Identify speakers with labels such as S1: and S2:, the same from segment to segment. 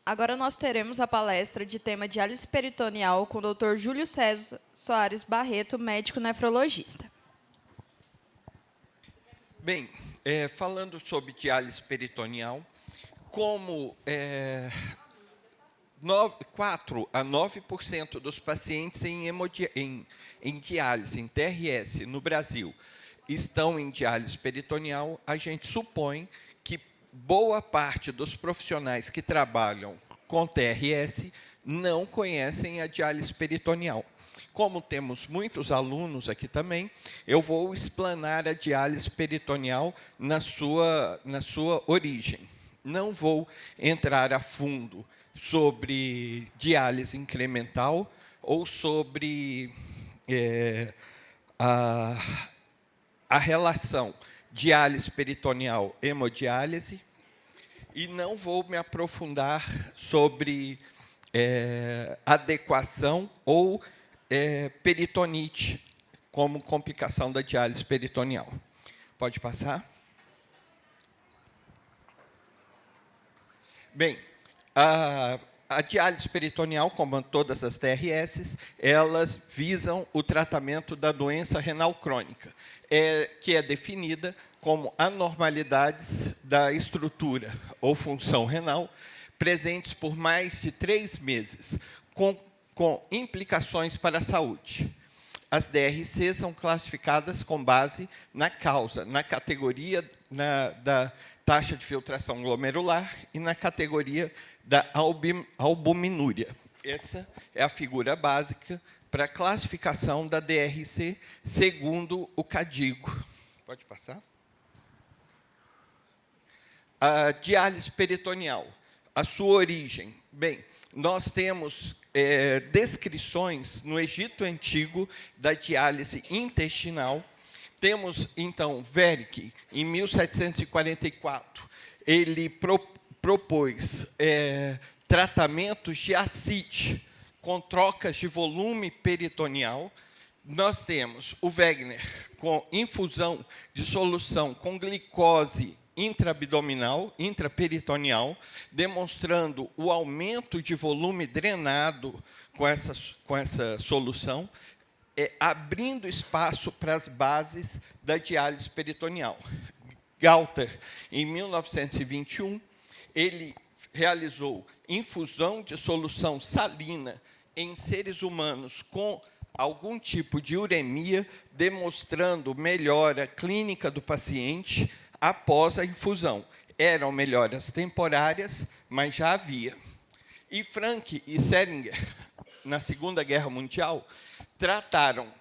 S1: Agora nós teremos a palestra de tema diálise peritoneal com o Dr. Júlio César Soares Barreto, médico nefrologista.
S2: Bem, falando sobre diálise peritoneal, como 4 a 9% dos pacientes em diálise, em TRS, no Brasil, estão em diálise peritoneal, a gente supõe que boa parte dos profissionais que trabalham com TRS não conhecem a diálise peritoneal. Como temos muitos alunos aqui também, eu vou explanar a diálise peritoneal na sua origem. Não vou entrar a fundo sobre diálise incremental ou sobre a relação diálise peritoneal hemodiálise, e não vou me aprofundar sobre adequação ou peritonite como complicação da diálise peritoneal. Pode passar? Bem, a diálise peritoneal, como todas as TRS, elas visam o tratamento da doença renal crônica, que é definida como anormalidades da estrutura ou função renal presentes por mais de 3 meses, com implicações para a saúde. As DRCs são classificadas com base na causa, na categoria da taxa de filtração glomerular e na categoria da albuminúria. Essa é a figura básica para a classificação da DRC segundo o CADIGO. Pode passar? A diálise peritoneal, a sua origem. Bem, nós temos descrições no Egito Antigo da diálise intestinal. Temos, então, Wernicke, em 1744, ele propôs tratamentos de ascite com trocas de volume peritoneal. Nós temos o Wegener com infusão de solução com glicose intraabdominal, intraperitoneal, demonstrando o aumento de volume drenado com essa solução, abrindo espaço para as bases da diálise peritoneal. Galter, em 1921, ele realizou infusão de solução salina em seres humanos com algum tipo de uremia, demonstrando melhora clínica do paciente após a infusão. Eram melhoras temporárias, mas já havia. E Frank e Seringer, na Segunda Guerra Mundial, trataram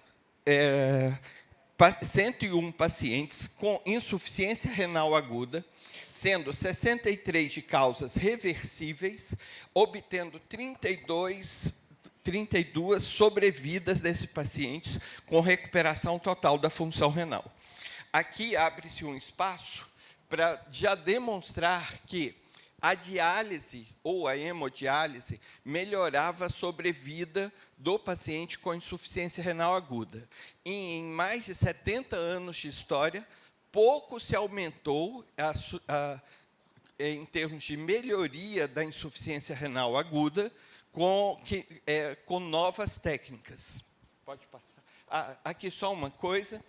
S2: 101 pacientes com insuficiência renal aguda, sendo 63 de causas reversíveis, obtendo 32 sobrevidas desses pacientes com recuperação total da função renal. Aqui abre-se um espaço para já demonstrar que a diálise ou a hemodiálise melhorava a sobrevida do paciente com insuficiência renal aguda. E em mais de 70 anos de história, pouco se aumentou em termos de melhoria da insuficiência renal aguda com novas técnicas. Pode passar. Aqui só uma coisa.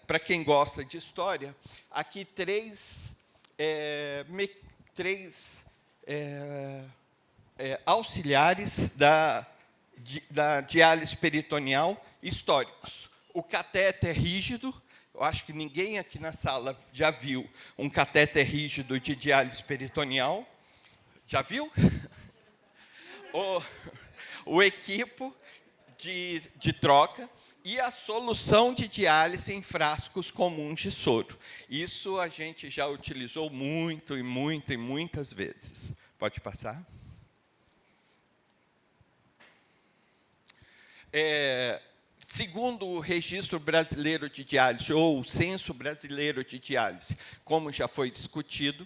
S2: Para quem gosta de história, aqui três auxiliares da diálise peritoneal históricos. O catéter rígido, eu acho que ninguém aqui na sala já viu um catéter rígido de diálise peritoneal. Já viu? O equipo de troca e a solução de diálise em frascos comuns de soro. Isso a gente já utilizou muitas vezes. Pode passar? Segundo o Registro Brasileiro de Diálise, ou o Censo Brasileiro de Diálise, como já foi discutido,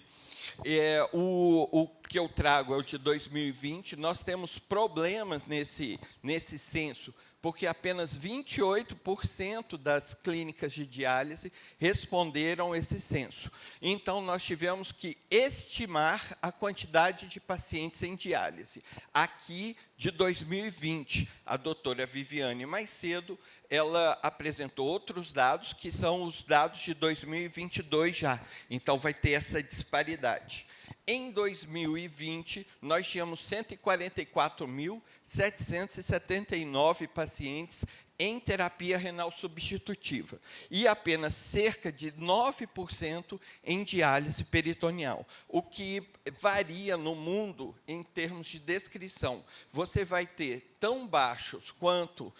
S2: o que eu trago é o de 2020, nós temos problemas nesse censo porque apenas 28% das clínicas de diálise responderam esse censo. Então, nós tivemos que estimar a quantidade de pacientes em diálise. Aqui, de 2020, a doutora Viviane, mais cedo, ela apresentou outros dados, que são os dados de 2022 já. Então, vai ter essa disparidade. Em 2020, nós tínhamos 144.779 pacientes em terapia renal substitutiva e apenas cerca de 9% em diálise peritoneal, o que varia no mundo em termos de descrição. Você vai ter tão baixos quanto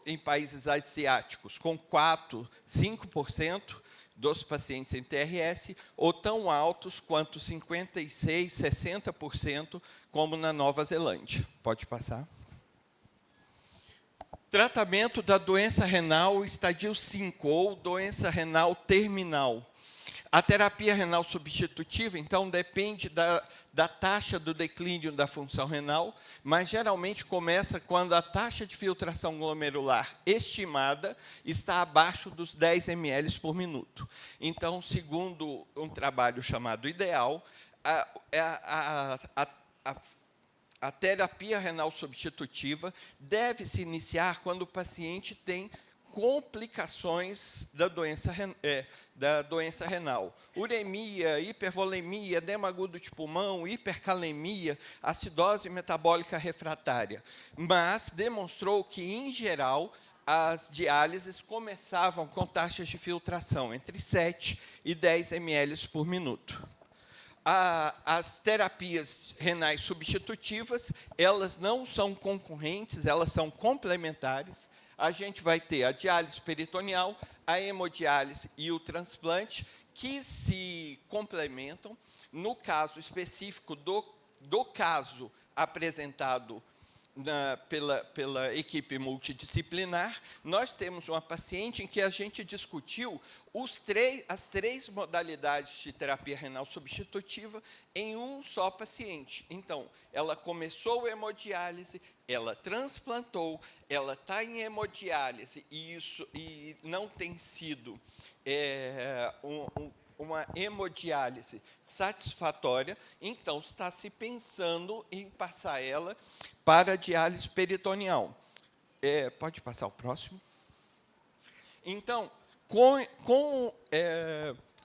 S2: em países asiáticos, com 4%, 5%, dos pacientes em TRS, ou tão altos quanto 56%, 60%, como na Nova Zelândia. Pode passar. Tratamento da doença renal estadio 5, ou doença renal terminal. A terapia renal substitutiva, então, depende da taxa do declínio da função renal, mas geralmente começa quando a taxa de filtração glomerular estimada está abaixo dos 10 ml por minuto. Então, segundo um trabalho chamado IDEAL, a terapia renal substitutiva deve se iniciar quando o paciente tem complicações da doença renal. Uremia, hipervolemia, edema agudo de pulmão, hipercalemia, acidose metabólica refratária. Mas demonstrou que, em geral, as diálises começavam com taxas de filtração entre 7 e 10 ml por minuto. As terapias renais substitutivas, elas não são concorrentes, elas são complementares. A gente vai ter a diálise peritoneal, a hemodiálise e o transplante, que se complementam. No caso específico do caso apresentado pela equipe multidisciplinar, nós temos uma paciente em que a gente discutiu as três modalidades de terapia renal substitutiva em um só paciente. Então, ela começou a hemodiálise, ela transplantou, ela está em hemodiálise, e não tem sido uma hemodiálise satisfatória, então está se pensando em passar ela para a diálise peritoneal. Pode passar o próximo? Então,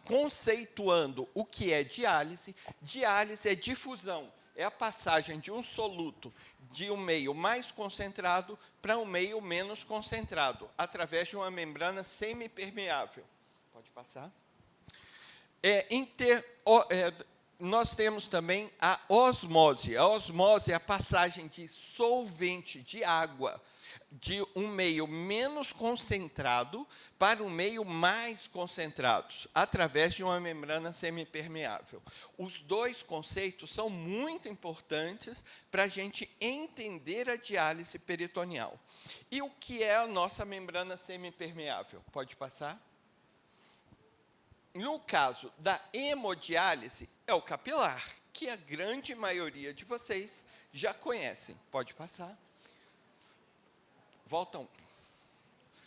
S2: conceituando o que é diálise, diálise é difusão, é a passagem de um soluto de um meio mais concentrado para um meio menos concentrado, através de uma membrana semipermeável. Pode passar? Nós temos também a osmose. A osmose é a passagem de solvente, de água, de um meio menos concentrado para um meio mais concentrado, através de uma membrana semipermeável. Os dois conceitos são muito importantes para a gente entender a diálise peritoneal. E o que é a nossa membrana semipermeável? Pode passar? No caso da hemodiálise, é o capilar, que a grande maioria de vocês já conhecem. Pode passar? Volta um.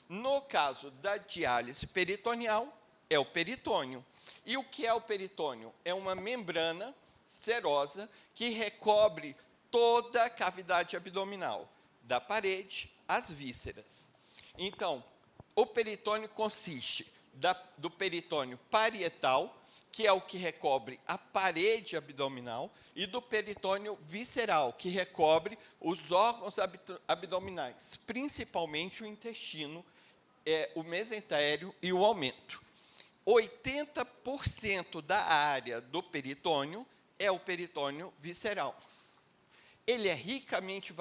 S2: No caso da diálise peritoneal, é o peritônio. E o que é o peritônio? É uma membrana serosa que recobre toda a cavidade abdominal, da parede às vísceras. Então, o peritônio consiste do peritônio parietal, que é o que recobre a parede abdominal, e do peritônio visceral, que recobre os órgãos abdominais, principalmente o intestino, o mesentério e o aumento. 80% da área do peritônio é o peritônio visceral. Ele é ricamente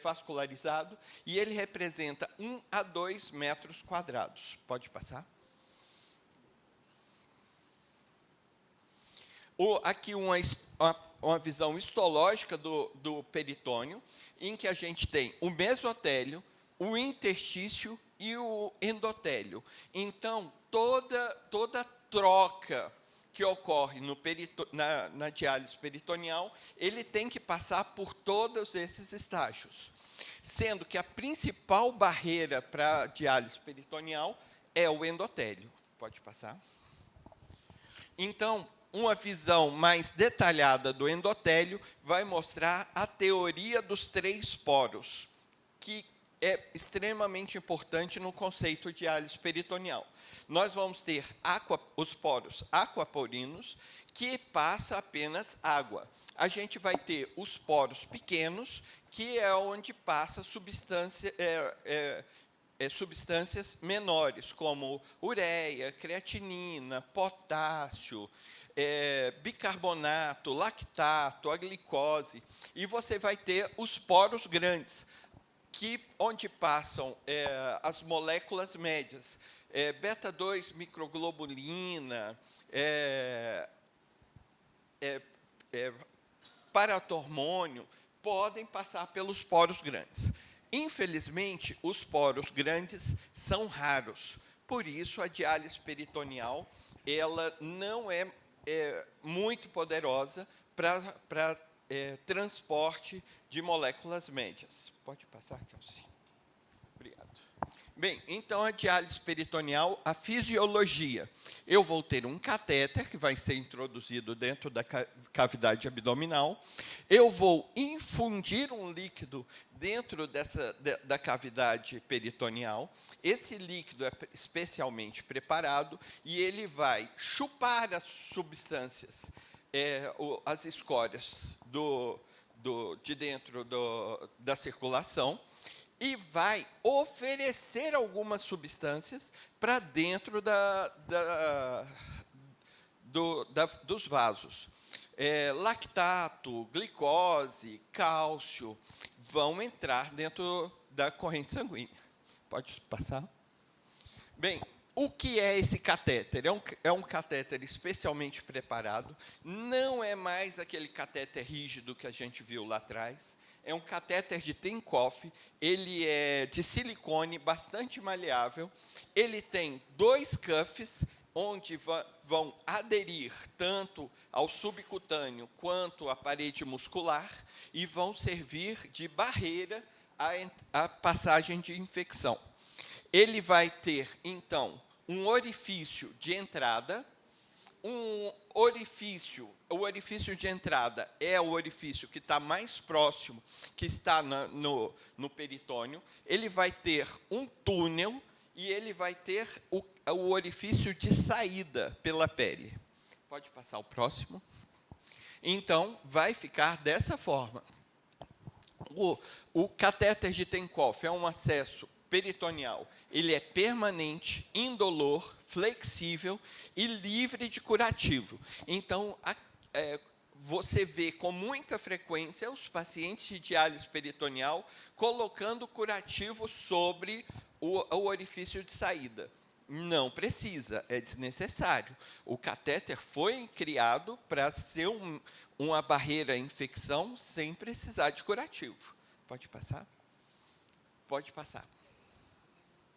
S2: vascularizado e ele representa 1 a 2 metros quadrados. Pode passar? Aqui uma visão histológica do peritônio, em que a gente tem o mesotélio, o interstício e o endotélio. Então, toda troca que ocorre na diálise peritoneal, ele tem que passar por todos esses estágios. sendo que a principal barreira para a diálise peritoneal é o endotélio. Pode passar. Então, uma visão mais detalhada do endotélio vai mostrar a teoria dos 3 poros, que é extremamente importante no conceito de diálise peritoneal. Nós vamos ter os poros aquaporinos, que passa apenas água. A gente vai ter os poros pequenos, que é onde passa substâncias menores, como ureia, creatinina, potássio, bicarbonato, lactato, a glicose. E você vai ter os poros grandes, onde passam as moléculas médias, beta-2 microglobulina, paratormônio, podem passar pelos poros grandes. Infelizmente, os poros grandes são raros. Por isso, a diálise peritoneal ela não é muito poderosa para transporte de moléculas médias. Pode passar, Kelsey? Obrigado. Bem, então, a diálise peritoneal, a fisiologia. Eu vou ter um catéter que vai ser introduzido dentro da cavidade abdominal. Eu vou infundir um líquido dentro da cavidade peritoneal. Esse líquido é especialmente preparado e ele vai chupar as substâncias, as escórias de dentro da circulação, e vai oferecer algumas substâncias para dentro dos vasos. Lactato, glicose, cálcio vão entrar dentro da corrente sanguínea. Pode passar? Bem, o que é esse catéter? É um catéter especialmente preparado, não é mais aquele catéter rígido que a gente viu lá atrás. É um catéter de Tinkoff, ele é de silicone, bastante maleável. Ele tem 2 cuffs, onde vão aderir tanto ao subcutâneo quanto à parede muscular, e vão servir de barreira à passagem de infecção. Ele vai ter, então, um orifício de entrada. O orifício de entrada é o orifício que está mais próximo, que está no peritônio. Ele vai ter um túnel e ele vai ter o orifício de saída pela pele. Pode passar o próximo? Então, vai ficar dessa forma. O catéter de Tinkoff é um acesso peritoneal. Ele é permanente, indolor, flexível e livre de curativo. Então, você vê com muita frequência os pacientes de diálise peritoneal colocando curativo sobre o orifício de saída. Não precisa, é desnecessário. O catéter foi criado para ser uma barreira à infecção sem precisar de curativo. Pode passar? Pode passar.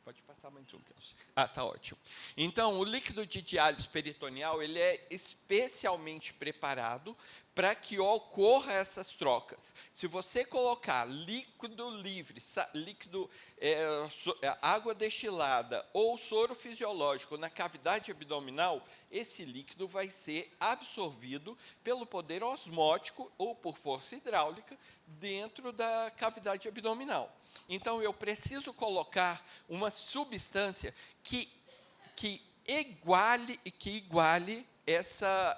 S2: Pode passar mais um, Kelsey. Tá ótimo. Então, o líquido de diálise peritoneal ele é especialmente preparado para que ocorra essas trocas. Se você colocar líquido livre, água destilada ou soro fisiológico na cavidade abdominal, esse líquido vai ser absorvido pelo poder osmótico ou por força hidráulica dentro da cavidade abdominal. Então, eu preciso colocar uma substância que iguale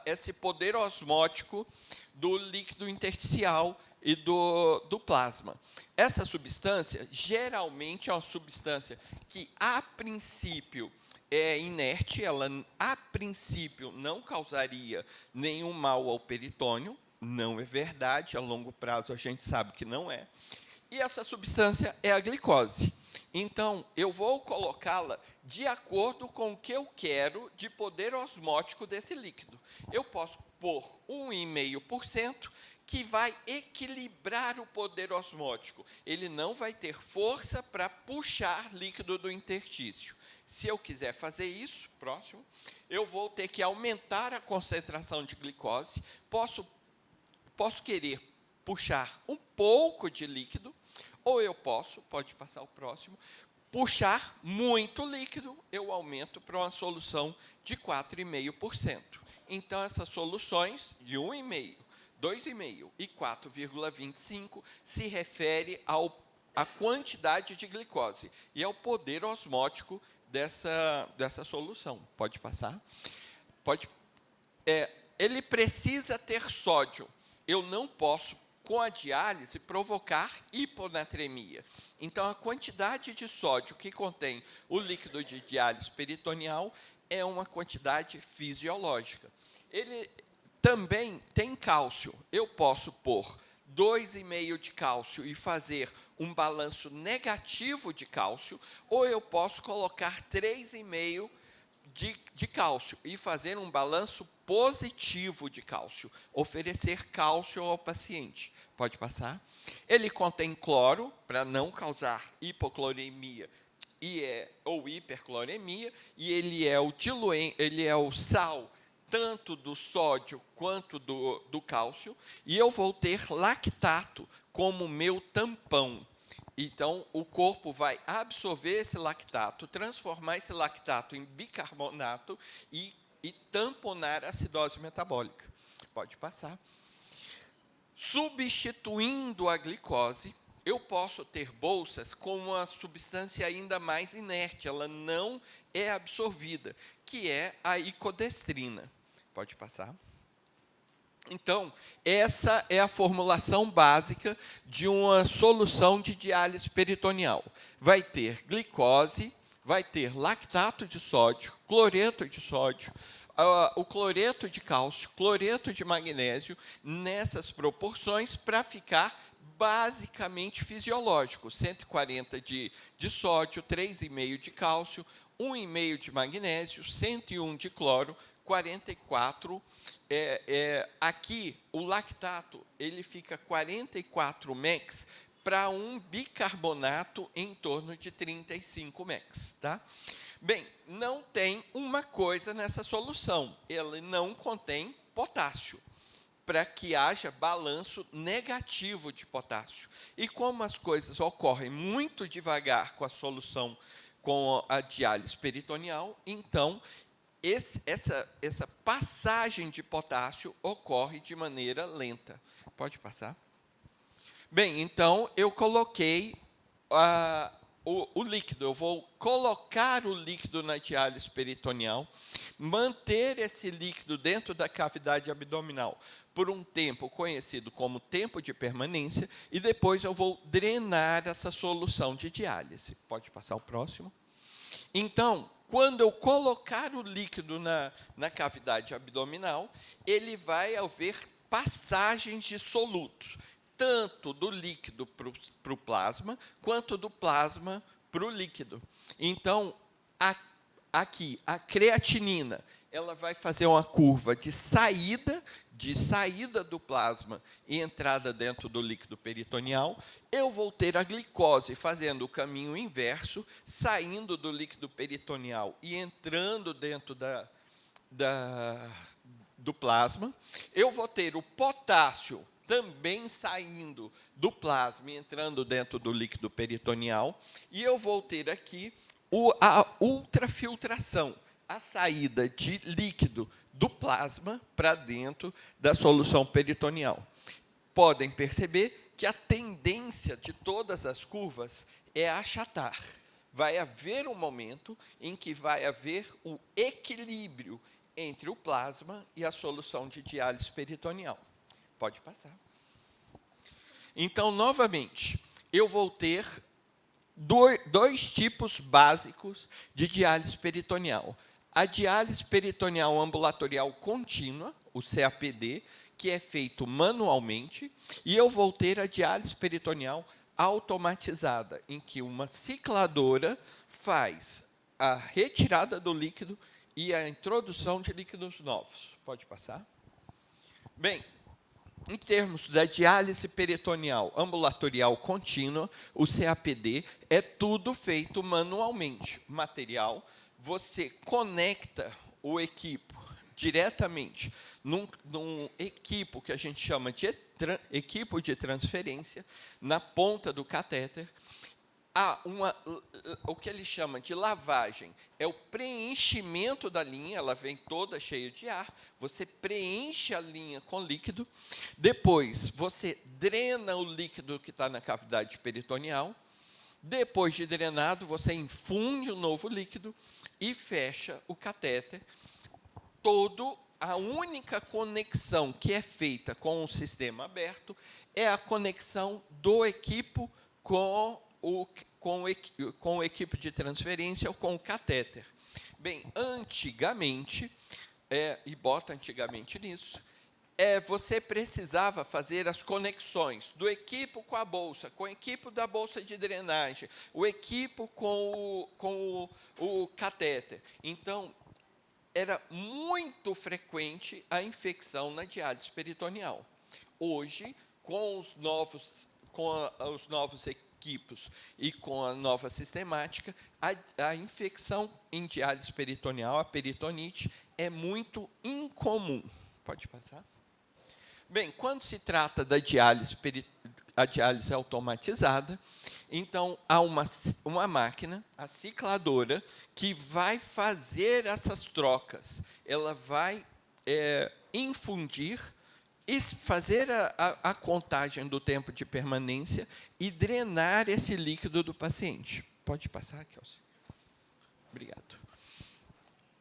S2: esse poder osmótico do líquido intersticial e do plasma. Essa substância, geralmente, é uma substância que, a princípio, é inerte, ela, a princípio, não causaria nenhum mal ao peritônio. Não é verdade, a longo prazo a gente sabe que não é. E essa substância é a glicose. Então, eu vou colocá-la de acordo com o que eu quero de poder osmótico desse líquido. Eu posso pôr 1,5%, que vai equilibrar o poder osmótico. Ele não vai ter força para puxar líquido do interstício. Se eu quiser fazer isso, próximo, eu vou ter que aumentar a concentração de glicose. Posso querer puxar um pouco de líquido, Ou eu posso, pode passar o próximo, puxar muito líquido, eu aumento para uma solução de 4,5%. Então, essas soluções de 1,5%, 2,5% e 4,25% se refere à quantidade de glicose e ao poder osmótico dessa solução. Pode passar? Ele precisa ter sódio. Eu não posso, com a diálise, provocar hiponatremia. Então, a quantidade de sódio que contém o líquido de diálise peritoneal é uma quantidade fisiológica. Ele também tem cálcio. Eu posso pôr 2,5 de cálcio e fazer um balanço negativo de cálcio, ou eu posso colocar 3,5 de cálcio e fazer um balanço positivo de cálcio, oferecer cálcio ao paciente. Pode passar? Ele contém cloro, para não causar hipocloremia ou hipercloremia, e ele é o diluente, ele é o sal tanto do sódio quanto do cálcio, e eu vou ter lactato como meu tampão. Então, o corpo vai absorver esse lactato, transformar esse lactato em bicarbonato e tamponar a acidose metabólica. Pode passar. Substituindo a glicose, eu posso ter bolsas com uma substância ainda mais inerte, ela não é absorvida, que é a icodestrina. Pode passar. Então, essa é a formulação básica de uma solução de diálise peritoneal. Vai ter glicose, vai ter lactato de sódio, cloreto de sódio, o cloreto de cálcio, cloreto de magnésio, nessas proporções, para ficar basicamente fisiológico. 140 de sódio, 3,5 de cálcio, 1,5 de magnésio, 101 de cloro, 44. Aqui, o lactato ele fica 44 mEq para um bicarbonato em torno de 35 mEq. Tá? Bem, não tem uma coisa nessa solução. Ele não contém potássio, para que haja balanço negativo de potássio. E como as coisas ocorrem muito devagar com a solução, com a diálise peritoneal, então, essa passagem de potássio ocorre de maneira lenta. Pode passar? Bem, então, eu coloquei o líquido. Eu vou colocar o líquido na diálise peritoneal, manter esse líquido dentro da cavidade abdominal por um tempo conhecido como tempo de permanência, e depois eu vou drenar essa solução de diálise. Pode passar o próximo? Então, quando eu colocar o líquido na cavidade abdominal, ele vai haver passagens de solutos, tanto do líquido para o plasma, quanto do plasma para o líquido. Então, aqui, a creatinina, ela vai fazer uma curva de saída do plasma e entrada dentro do líquido peritoneal. Eu vou ter a glicose fazendo o caminho inverso, saindo do líquido peritoneal e entrando dentro do plasma. Eu vou ter o potássio também saindo do plasma e entrando dentro do líquido peritoneal. E eu vou ter aqui a ultrafiltração, a saída de líquido do plasma para dentro da solução peritoneal. Podem perceber que a tendência de todas as curvas é achatar. Vai haver um momento em que vai haver o equilíbrio entre o plasma e a solução de diálise peritoneal. Pode passar. Então, novamente, eu vou ter dois tipos básicos de diálise peritoneal. A diálise peritoneal ambulatorial contínua, o CAPD, que é feito manualmente, e eu vou ter a diálise peritoneal automatizada, em que uma cicladora faz a retirada do líquido e a introdução de líquidos novos. Pode passar? Bem, em termos da diálise peritoneal ambulatorial contínua, o CAPD é tudo feito manualmente. Material, você conecta o equipo diretamente num equipo que a gente chama de equipo de transferência, na ponta do catéter. Há o que ele chama de lavagem, é o preenchimento da linha, ela vem toda cheia de ar, você preenche a linha com líquido, depois você drena o líquido que está na cavidade peritoneal, depois de drenado, você infunde um novo líquido e fecha o catéter. A única conexão que é feita com o sistema aberto é a conexão do equipo com o equipo de transferência ou com o catéter. Bem, antigamente, e bota antigamente nisso, você precisava fazer as conexões do equipo com a bolsa, com o equipo da bolsa de drenagem, o equipo com o catéter. Então, era muito frequente a infecção na diálise peritoneal. Hoje, com os novos equipos e com a nova sistemática, a infecção em diálise peritoneal, a peritonite, é muito incomum. Pode passar? Bem, quando se trata da diálise automatizada, então há uma máquina, a cicladora, que vai fazer essas trocas. Ela vai infundir, fazer a contagem do tempo de permanência e drenar esse líquido do paciente. Pode passar, Kelsey? Obrigado.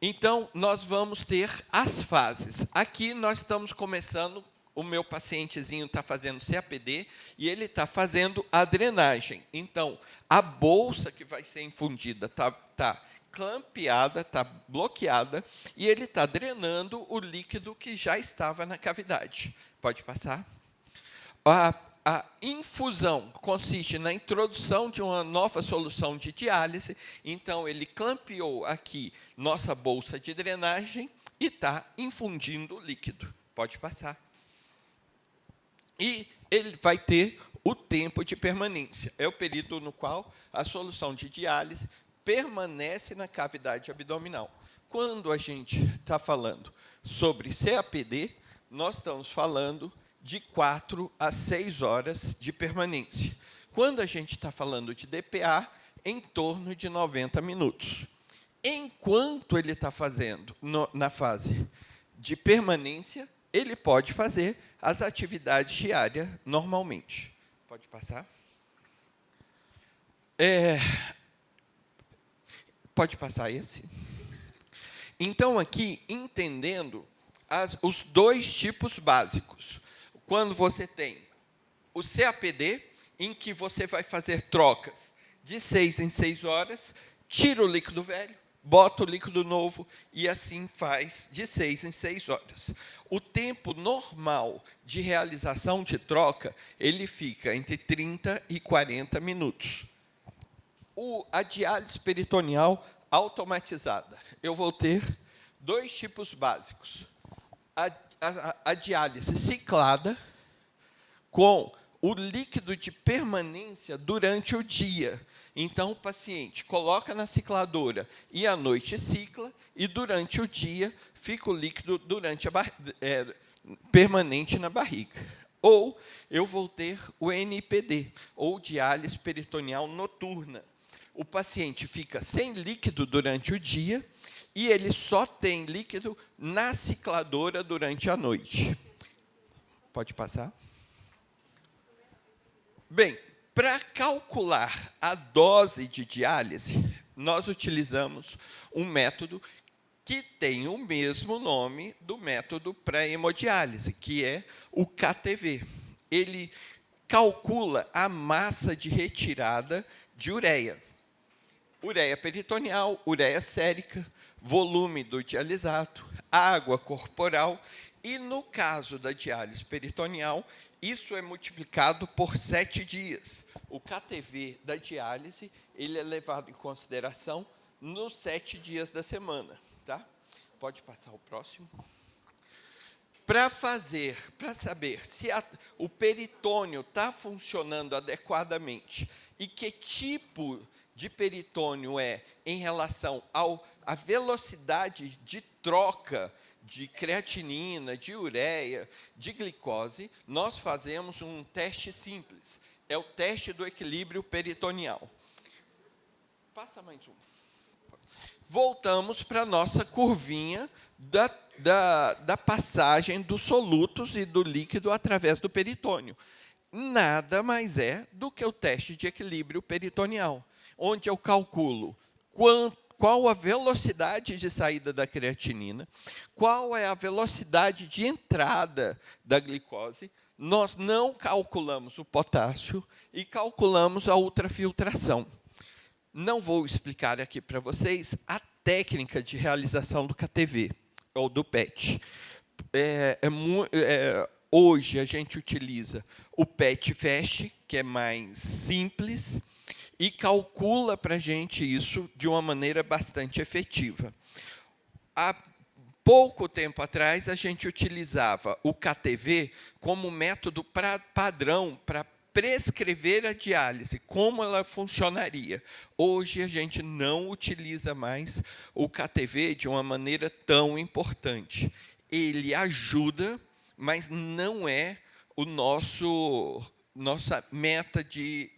S2: Então, nós vamos ter as fases. Aqui nós estamos começando, o meu pacientezinho está fazendo CAPD e ele está fazendo a drenagem. Então, a bolsa que vai ser infundida está clampeada, está bloqueada, e ele está drenando o líquido que já estava na cavidade. Pode passar? A infusão consiste na introdução de uma nova solução de diálise, então ele clampeou aqui nossa bolsa de drenagem e está infundindo o líquido. Pode passar. E ele vai ter o tempo de permanência. É o período no qual a solução de diálise permanece na cavidade abdominal. Quando a gente está falando sobre CAPD, nós estamos falando de 4 a 6 horas de permanência. Quando a gente está falando de DPA, em torno de 90 minutos. Enquanto ele está fazendo na fase de permanência, ele pode fazer as atividades diárias normalmente. Pode passar? Pode passar esse? Então, aqui, entendendo os dois tipos básicos. Quando você tem o CAPD, em que você vai fazer trocas de 6 em 6 horas, tira o líquido velho, bota o líquido novo, e assim faz de 6 em 6 horas. O tempo normal de realização de troca, ele fica entre 30 e 40 minutos. A diálise peritoneal automatizada. Eu vou ter dois tipos básicos. A diálise ciclada, com o líquido de permanência durante o dia. Então, o paciente coloca na cicladora e à noite cicla, e durante o dia fica o líquido permanente na barriga. Ou eu vou ter o NPD, ou diálise peritoneal noturna. O paciente fica sem líquido durante o dia e ele só tem líquido na cicladora durante a noite. Pode passar? Bem, para calcular a dose de diálise, nós utilizamos um método que tem o mesmo nome do método para hemodiálise, que é o KTV. Ele calcula a massa de retirada de ureia. Ureia peritoneal, ureia sérica, volume do dialisado, água corporal, e, no caso da diálise peritoneal, isso é multiplicado por 7 dias. O KTV da diálise, ele é levado em consideração nos 7 dias da semana. Tá? Pode passar o próximo. Para saber se o peritônio está funcionando adequadamente e que tipo de peritônio é em relação à velocidade de troca de creatinina, de ureia, de glicose, nós fazemos um teste simples. É o teste do equilíbrio peritoneal. Passa mais um. Voltamos para a nossa curvinha da passagem dos solutos e do líquido através do peritônio. Nada mais é do que o teste de equilíbrio peritoneal, onde eu calculo qual a velocidade de saída da creatinina, qual é a velocidade de entrada da glicose. Nós não calculamos o potássio e calculamos a ultrafiltração. Não vou explicar aqui para vocês a técnica de realização do KTV, ou do PET. Hoje, a gente utiliza o PET-FAST, que é mais simples, e calcula para a gente isso de uma maneira bastante efetiva. Há pouco tempo atrás, a gente utilizava o KTV como método padrão para prescrever a diálise, como ela funcionaria. Hoje, a gente não utiliza mais o KTV de uma maneira tão importante. Ele ajuda, mas não é o nossa meta de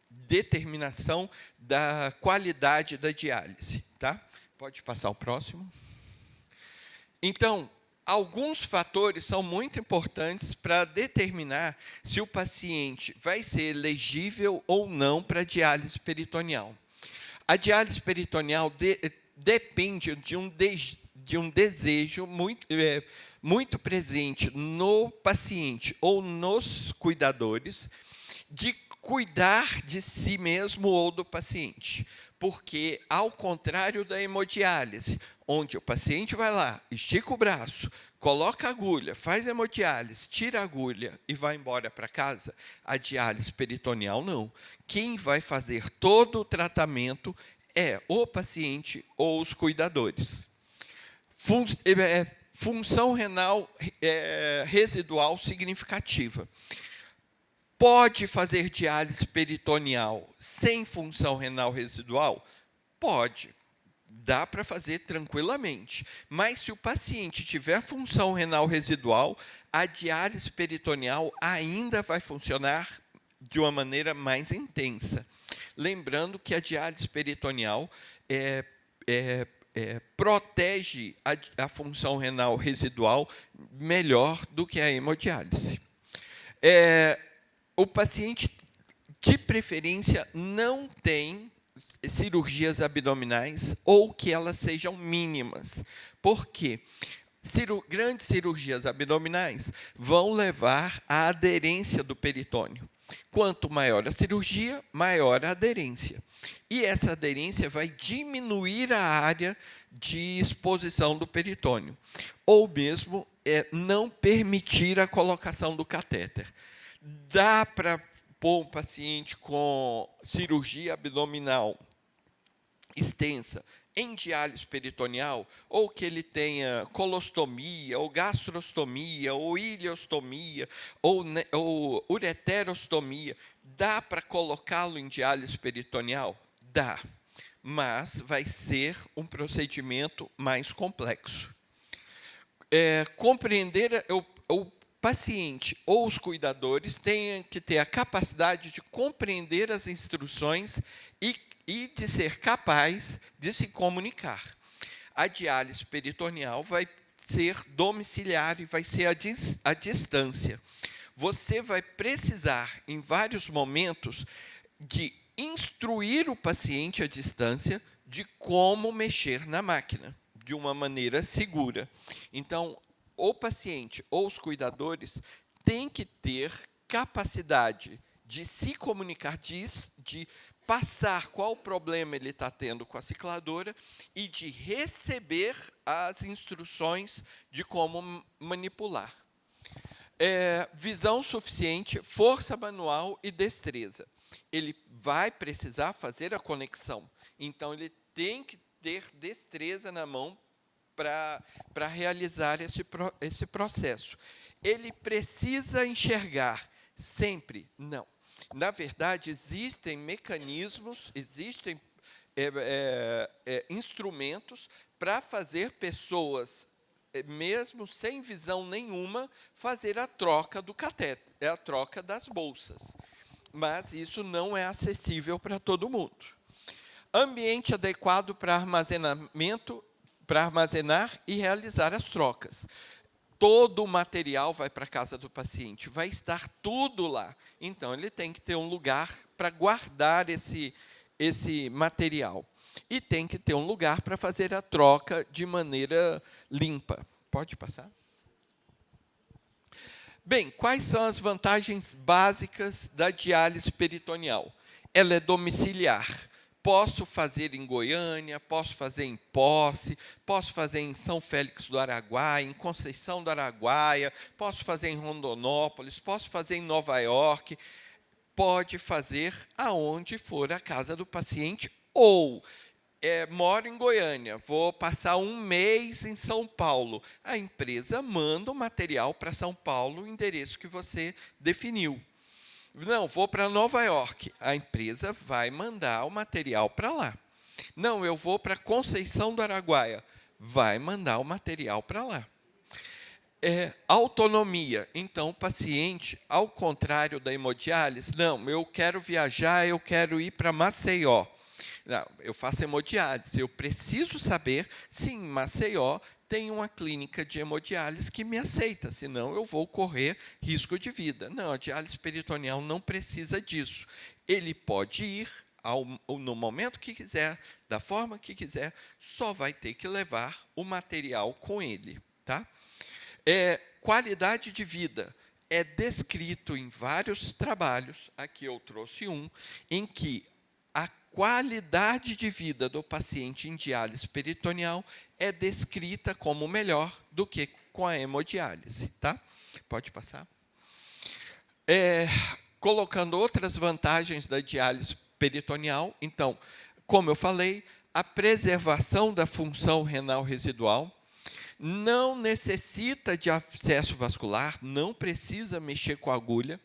S2: determinação da qualidade da diálise. Tá? Pode passar o próximo. Então, alguns fatores são muito importantes para determinar se o paciente vai ser elegível ou não para a diálise peritoneal. A diálise peritoneal depende de um desejo muito presente no paciente ou nos cuidadores de cuidar de si mesmo ou do paciente. Porque, ao contrário da hemodiálise, onde o paciente vai lá, estica o braço, coloca a agulha, faz hemodiálise, tira a agulha e vai embora para casa, a diálise peritoneal não. Quem vai fazer todo o tratamento é o paciente ou os cuidadores. Função renal residual significativa. Pode fazer diálise peritoneal sem função renal residual? Pode. Dá para fazer tranquilamente. Mas se o paciente tiver função renal residual, a diálise peritoneal ainda vai funcionar de uma maneira mais intensa. Lembrando que a diálise peritoneal protege a função renal residual melhor do que a hemodiálise. O paciente, de preferência, não tem cirurgias abdominais ou que elas sejam mínimas. Por quê? Grandes cirurgias abdominais vão levar à aderência do peritônio. Quanto maior a cirurgia, maior a aderência. E essa aderência vai diminuir a área de exposição do peritônio, ou mesmo não permitir a colocação do catéter. Dá para pôr um paciente com cirurgia abdominal extensa em diálise peritoneal, ou que ele tenha colostomia, ou gastrostomia, ou ileostomia, ou ureterostomia, dá para colocá-lo em diálise peritoneal? Dá, mas vai ser um procedimento mais complexo. Compreender o paciente ou os cuidadores têm que ter a capacidade de compreender as instruções e de ser capaz de se comunicar. A diálise peritoneal vai ser domiciliar e vai ser à distância. Você vai precisar, em vários momentos, de instruir o paciente à distância de como mexer na máquina, de uma maneira segura. Então, o paciente ou os cuidadores têm que ter capacidade de se comunicar, de passar qual problema ele está tendo com a cicladora e de receber as instruções de como manipular. Visão suficiente, força manual e destreza. Ele vai precisar fazer a conexão. Então, ele tem que ter destreza na mão para realizar esse processo. Ele precisa enxergar sempre? Não. Na verdade, existem mecanismos, existem instrumentos para fazer pessoas, mesmo sem visão nenhuma, fazer a troca do catéter, a troca das bolsas. Mas isso não é acessível para todo mundo. Ambiente adequado para armazenamento, para armazenar e realizar as trocas. Todo o material vai para a casa do paciente, vai estar tudo lá. Então, ele tem que ter um lugar para guardar esse material. E tem que ter um lugar para fazer a troca de maneira limpa. Pode passar? Bem, quais são as vantagens básicas da diálise peritoneal? Ela é domiciliar. Posso fazer em Goiânia, posso fazer em Posse, posso fazer em São Félix do Araguaia, em Conceição do Araguaia, posso fazer em Rondonópolis, posso fazer em Nova York. Pode fazer aonde for a casa do paciente, ou moro em Goiânia, vou passar um mês em São Paulo. A empresa manda o material para São Paulo, o endereço que você definiu. Não, vou para Nova York. A empresa vai mandar o material para lá. Não, eu vou para Conceição do Araguaia. Vai mandar o material para lá. Autonomia. Então, o paciente, ao contrário da hemodiálise, não, eu quero viajar, eu quero ir para Maceió. Não, eu faço hemodiálise. Eu preciso saber se em Maceió tem uma clínica de hemodiálise que me aceita, senão eu vou correr risco de vida. Não, a diálise peritoneal não precisa disso. Ele pode ir no momento que quiser, da forma que quiser, só vai ter que levar o material com ele. Tá? Qualidade de vida. É descrito em vários trabalhos, aqui eu trouxe um, em que a qualidade de vida do paciente em diálise peritoneal é descrita como melhor do que com a hemodiálise. Tá? Pode passar. Colocando outras vantagens da diálise peritoneal, então, como eu falei, a preservação da função renal residual, não necessita de acesso vascular, não precisa mexer com a agulha,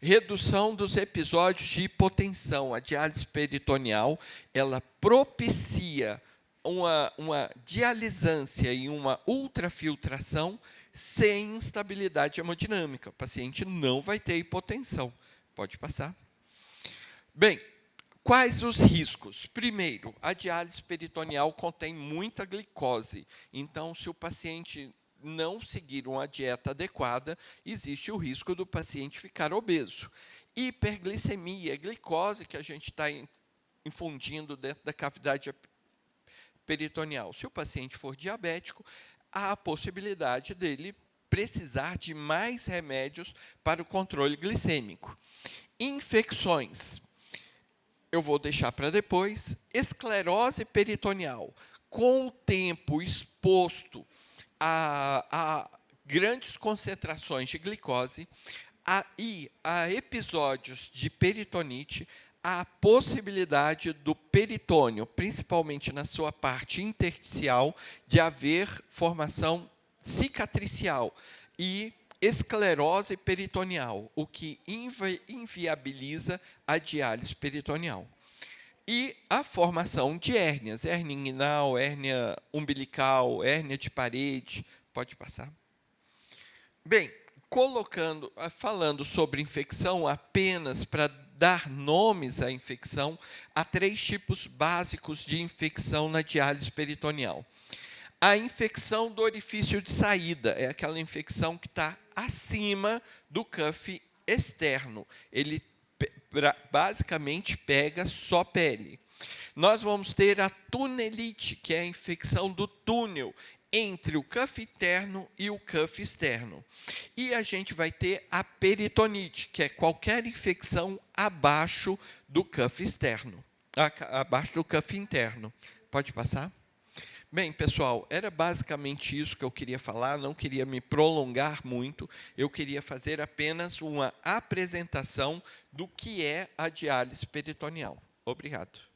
S2: redução dos episódios de hipotensão. A diálise peritoneal, ela propicia uma dialisância e uma ultrafiltração sem instabilidade hemodinâmica. O paciente não vai ter hipotensão. Pode passar. Bem, quais os riscos? Primeiro, a diálise peritoneal contém muita glicose. Então, se o paciente não seguir uma dieta adequada, existe o risco do paciente ficar obeso. Hiperglicemia, glicose que a gente está infundindo dentro da cavidade peritoneal. Se o paciente for diabético, há a possibilidade dele precisar de mais remédios para o controle glicêmico. Infecções. Eu vou deixar para depois. Esclerose peritoneal. Com o tempo exposto a grandes concentrações de glicose e a episódios de peritonite, há a possibilidade do peritônio, principalmente na sua parte intersticial, de haver formação cicatricial e esclerose peritoneal, o que inviabiliza a diálise peritoneal. E a formação de hérnias, hérnia inguinal, hérnia umbilical, hérnia de parede. Pode passar. Bem, falando sobre infecção, apenas para dar nomes à infecção, há 3 tipos básicos de infecção na diálise peritoneal. A infecção do orifício de saída é aquela infecção que está acima do cuff externo. Ele basicamente pega só pele. Nós vamos ter a tunelite, que é a infecção do túnel entre o cuff interno e o cuff externo. E a gente vai ter a peritonite, que é qualquer infecção abaixo do cuff externo, abaixo do cuff interno. Pode passar? Bem, pessoal, era basicamente isso que eu queria falar, não queria me prolongar muito, eu queria fazer apenas uma apresentação do que é a diálise peritoneal. Obrigado.